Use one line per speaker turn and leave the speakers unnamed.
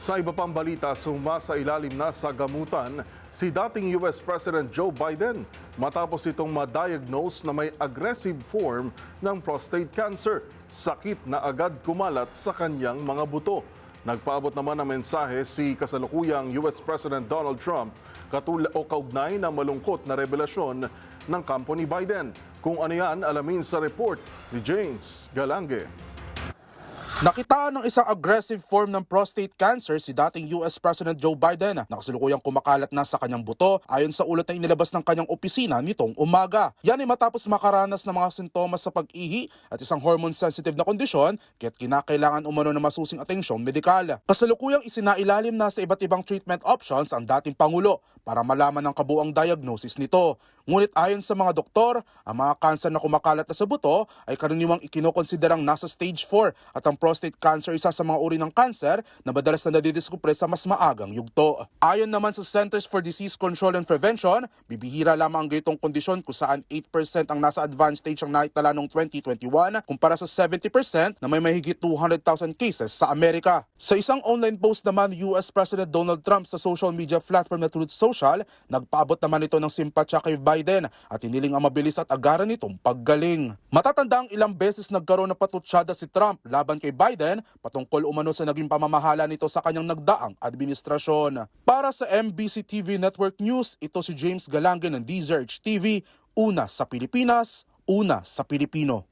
Sa iba pang balita, sumasailalim na sa gamutan si dating US President Joe Biden matapos itong ma-diagnose na may aggressive form ng prostate cancer. Sakit na agad kumalat sa kanyang mga buto. Nagpaabot naman ng mensahe si kasalukuyang US President Donald Trump kaugnay na malungkot na revelasyon ng kampo ni Biden. Kung ano yan, alamin sa report ni James Galange.
Nakitaan ng isang aggressive form ng prostate cancer si dating US President Joe Biden na kasalukuyang kumakalat na sa kanyang buto ayon sa ulat na inilabas ng kanyang opisina nitong umaga. Yan ay matapos makaranas ng mga sintomas sa pag-ihi at isang hormone-sensitive na kondisyon kaya't kinakailangan umano ng masusing atensyong medikal. Kasalukuyang isinailalim na sa iba't ibang treatment options ang dating Pangulo para malaman ang kabuang diagnosis nito. Ngunit ayon sa mga doktor, ang mga kanser na kumakalat na sa buto ay karaniwang ikinokonsiderang nasa stage 4 at ang prostate cancer isa sa mga uri ng cancer na madalas na nadidiskubre sa mas maagang yugto. Ayon naman sa Centers for Disease Control and Prevention, bibihira lamang ang ganitong kondisyon kung saan 8% ang nasa advanced stage ang naitala noong 2021 kumpara sa 70% na may mahigit 200,000 cases sa Amerika. Sa isang online post naman, US President Donald Trump sa social media platform na Truth Social, nagpaabot naman ito ng simpatya kay Biden at hiniling ang mabilis at agaran nitong paggaling. Matatanda ang ilang beses nagkaroon ng patutsyada si Trump laban kay Biden patungkol umano sa naging pamamahala nito sa kanyang nagdaang administrasyon. Para sa MBC TV Network News, ito si James Galange ng DZRH TV, una sa Pilipinas, una sa Pilipino.